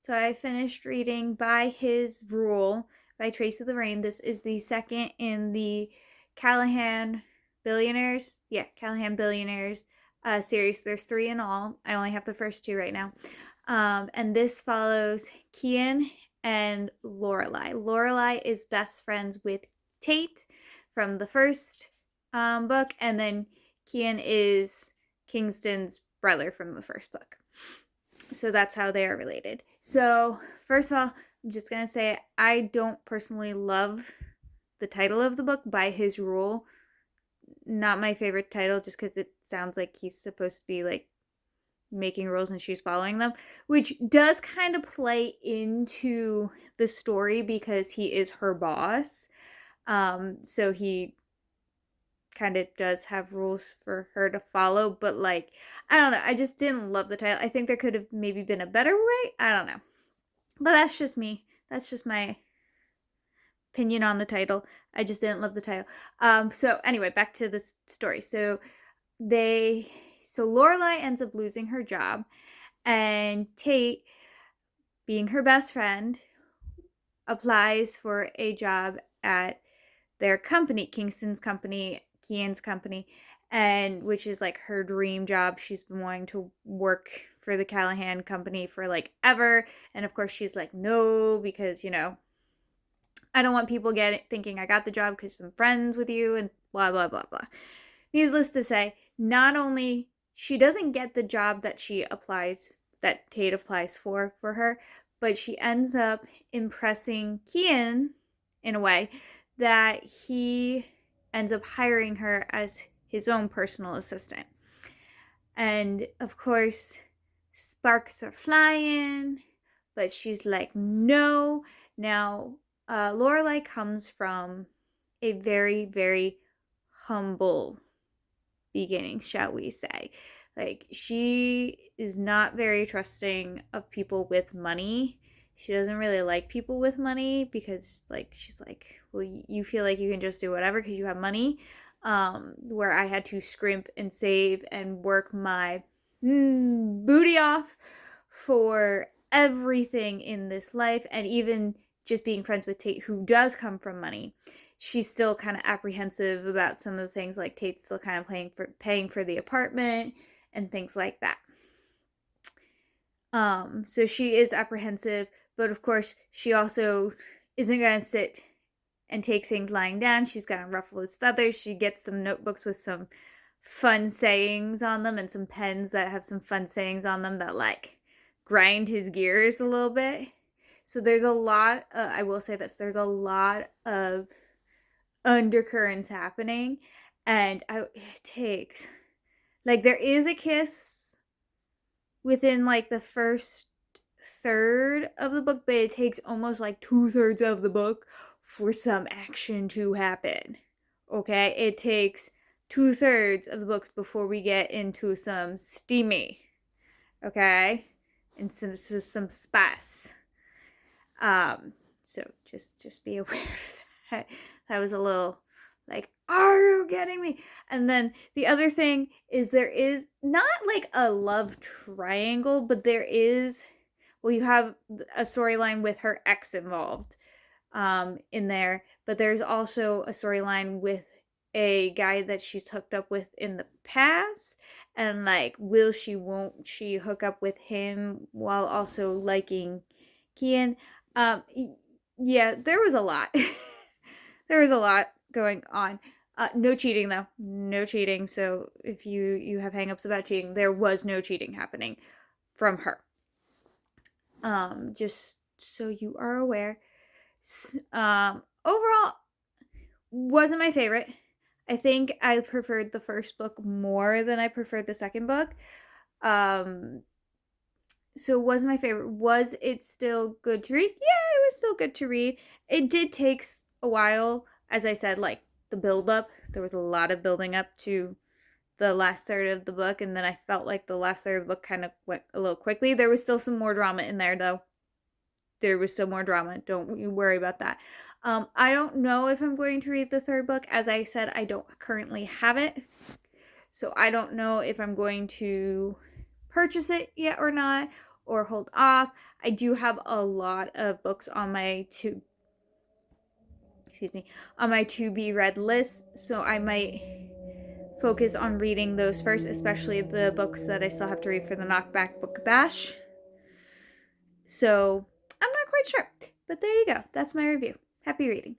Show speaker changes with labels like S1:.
S1: So I finished reading By His Rule by Tracy Lorraine. This is the second in the Callahan Billionaires. Yeah, Callahan Billionaires series. There's three in all. I only have the first two right now. And this follows Kain and Lorelei. Lorelei is best friends with Tate from the first book, and then Kain is Kingston's brother from the first book. So that's how they are related. So, first of all, I'm just going to say I don't personally love the title of the book, By His Rule. Not my favorite title, just because it sounds like he's supposed to be like making rules and she's following them, which does kind of play into the story because he is her boss. So he kind of does have rules for her to follow, but like, I don't know, I just didn't love the title. I think there could have maybe been a better way. I don't know. But that's just me. That's just my opinion on the title. I just didn't love the title. So anyway, back to the story. So Lorelei ends up losing her job, and Tate, being her best friend, applies for a job at their company, Kingston's company, Kain's company, and which is like her dream job. She's been wanting to work for the Callahan company for like ever, and of course she's like, no, because I don't want people thinking I got the job because I'm friends with you and blah blah blah blah. Needless to say, not only she doesn't get the job that Tate applies for her, but she ends up impressing Kain in a way that he ends up hiring her as his own personal assistant. And of course, sparks are flying, but she's like, no. Now, Lorelei comes from a very, very humble beginning, shall we say. Like, she is not very trusting of people with money. She doesn't really like people with money because, like, she's like, well, you feel like you can just do whatever because you have money. Where I had to scrimp and save and work my booty off for everything in this life, and even just being friends with Tate, who does come from money, she's still kind of apprehensive about some of the things, like Tate's still kind of paying for the apartment and things like that. So she is apprehensive, but of course she also isn't going to sit and take things lying down. She's going to ruffle his feathers. She gets some notebooks with some fun sayings on them and some pens that have some fun sayings on them that like grind his gears a little bit. So there's a lot, I will say this, there's a lot of undercurrents happening, and it takes, like, there is a kiss within like the first third of the book, but it takes almost like 2/3 of the book for some action to happen. Okay, it takes 2/3 of the book before we get into some steamy, okay, and some spice. So just be aware of that. That was a little like, are you getting me? And then the other thing is, there is not like a love triangle, but there is, well, you have a storyline with her ex involved in there, but there's also a storyline with a guy that she's hooked up with in the past, and like, won't she hook up with him while also liking Kain? Yeah, there was a lot. There was a lot going on. No cheating though. No cheating. So if you have hangups about cheating, there was no cheating happening from her. Just so you are aware. Overall, wasn't my favorite. I think I preferred the first book more than I preferred the second book. So it wasn't my favorite. Was it still good to read? Yeah, it was still good to read. It did take a while, as I said, like the build up. There was a lot of building up to the last third of the book, and then I felt like the last third of the book kind of went a little quickly. There was still some more drama in there, though. There was still more drama. Don't you worry about that. I don't know if I'm going to read the third book. As I said, I don't currently have it. So I don't know if I'm going to purchase it yet or not, or hold off. I do have a lot of books on my to be read list, so I might focus on reading those first, especially the books that I still have to read for the Knockback Book Bash. So I'm not quite sure, but there you go. That's my review. Happy reading.